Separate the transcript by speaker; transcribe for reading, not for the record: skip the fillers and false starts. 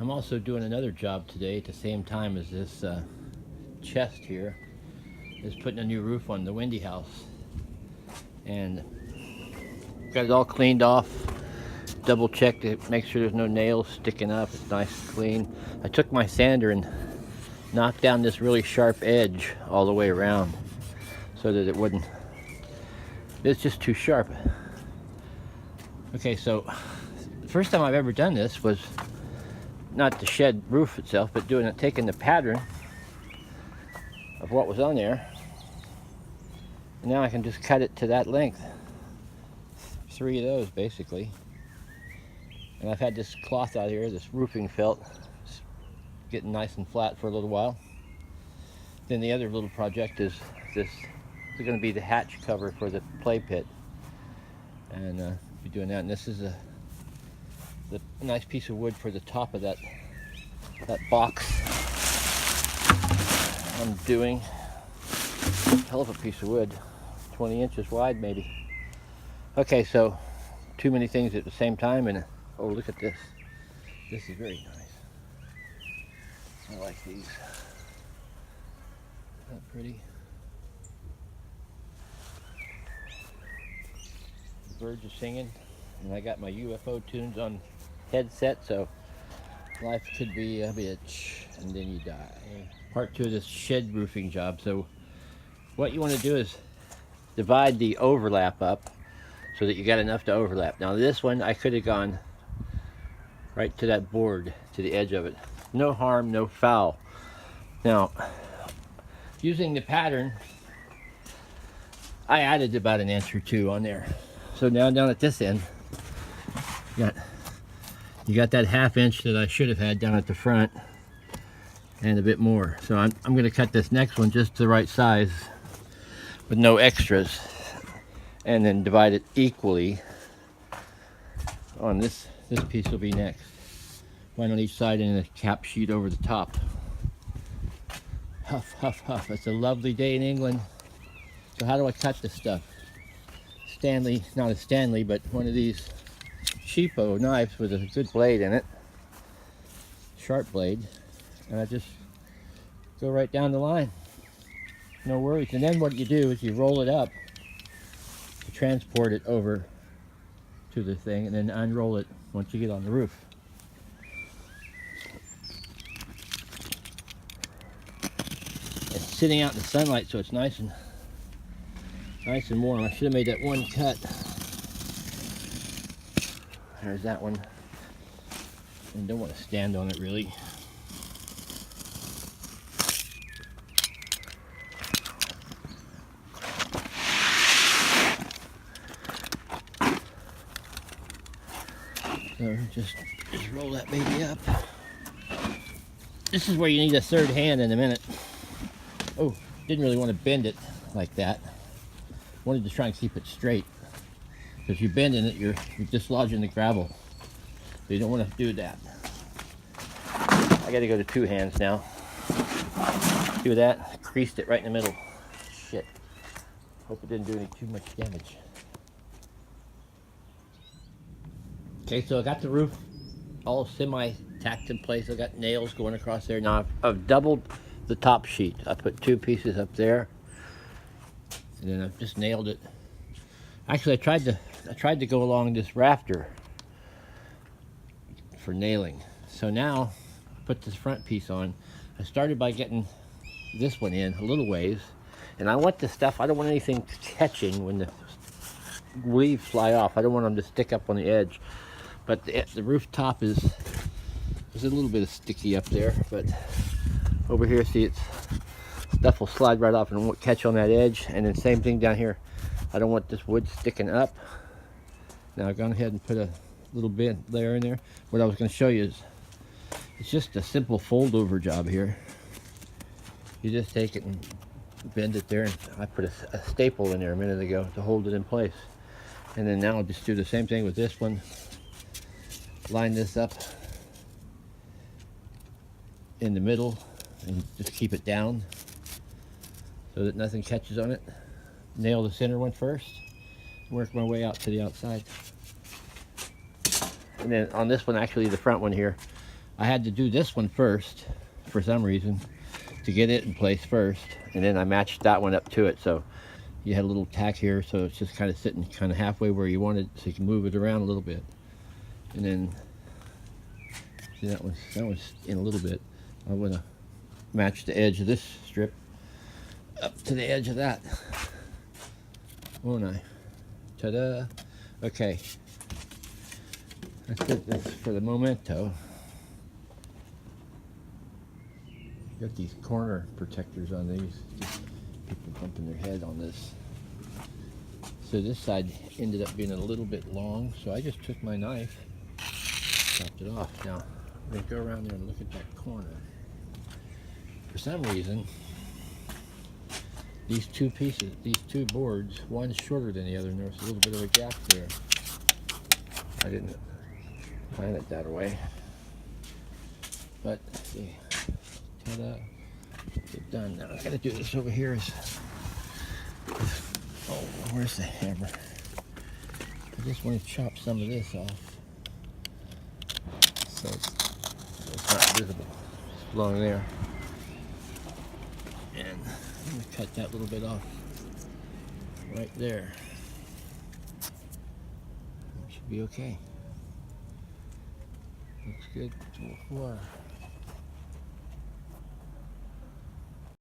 Speaker 1: I'm also doing another job today at the same time as this chest here is putting a new roof on the Wendy house, and got it all cleaned off, double checked to make sure there's no nails sticking up. It's nice and clean. I took my sander and knocked down this really sharp edge all the way around so that it wouldn't, it's just too sharp. Okay, so the first time I've ever done this was not the shed roof itself, but doing it, taking the pattern of what was on there, and now I can just cut it to that length. 3 of those basically. And I've had this cloth out here, this roofing felt, getting nice and flat for a little while. Then the other little project is this. It's going to be the hatch cover for the play pit, and be doing that. And this is the nice piece of wood for the top of that box I'm doing. Hell of a piece of wood, 20 inches wide maybe. Okay, so too many things at the same time, and oh, look at this. This is very nice. I like these. Isn't that pretty? The birds are singing, and I got my UFO tunes on headset, so life could be a bitch, and then you die. Part 2 of this shed roofing job. So what you want to do is divide the overlap up so that you got enough to overlap. Now this one, I could have gone right to that board, to the edge of it. No harm, no foul. Now, using the pattern, I added about 1 inch or 2 on there. So now down at this end, you got that 1/2 inch that I should have had down at the front, and a bit more. So I'm going to cut this next one just the right size with no extras, and then divide it equally on this piece will be next. One on each side and a cap sheet over the top. Huff, huff, huff. It's a lovely day in England. So how do I cut this stuff? Stanley, not a Stanley, but one of these cheapo knives with a good blade in it. Sharp blade. And I just go right down the line. No worries. And then what you do is you roll it up to transport it over to the thing, and then unroll it once you get on the roof. It's sitting out in the sunlight, so it's nice and warm. I should have made that one cut. There's that one. And don't want to stand on it really. So just roll that baby up. This is where you need a third hand in a minute. Oh, didn't really want to bend it like that. Wanted to try and keep it straight. Because if you're bending it, you're dislodging the gravel. So you don't want to do that. I got to go to 2 hands now. Do that. Creased it right in the middle. Shit. Hope it didn't do any too much damage. Okay, so I got the roof all semi-tacked in place. I got nails going across there. Now I've doubled the top sheet. I put 2 pieces up there, and then I've just nailed it. Actually, I tried to go along this rafter for nailing. So now I put this front piece on. I started by getting this one in a little ways, and I want the stuff. I don't want anything catching when the leaves fly off. I don't want them to stick up on the edge. But the roof top is a little bit sticky up there, but over here, see, stuff will slide right off and won't catch on that edge. And then same thing down here. I don't want this wood sticking up. Now I've gone ahead and put a little bit layer in there. What I was going to show you is it's just a simple fold over job here. You just take it and bend it there, and I put a staple in there a minute ago to hold it in place. And then now I'll just do the same thing with this one. Line this up in the middle and just keep it down so that nothing catches on it. Nail the center one first, work my way out to the outside. And then on this one, actually the front one here, I had to do this one first for some reason to get it in place first, and then I matched that one up to it. So you had a little tack here, so it's just kind of sitting kind of halfway where you want it, so you can move it around a little bit. And then see, that one's in a little bit. I want to match the edge of this strip up to the edge of that, won't I? Ta-da! Okay, that's it. That's for the memento. Got these corner protectors on these. Just people bumping their head on this. So this side ended up being a little bit long, so I just took my knife, chopped it off. Now I'm going to go around there and look at that corner. For some reason, these two pieces, these two boards, one's shorter than the other, and there's a little bit of a gap there. I didn't plan it that way, but see, ta-da, get done. Now I gotta do this over here. Oh, where's the hammer? I just want to chop some of this off, so it's not visible. It's along there. And I'm going to cut that little bit off right there. That should be okay. Looks good. 4.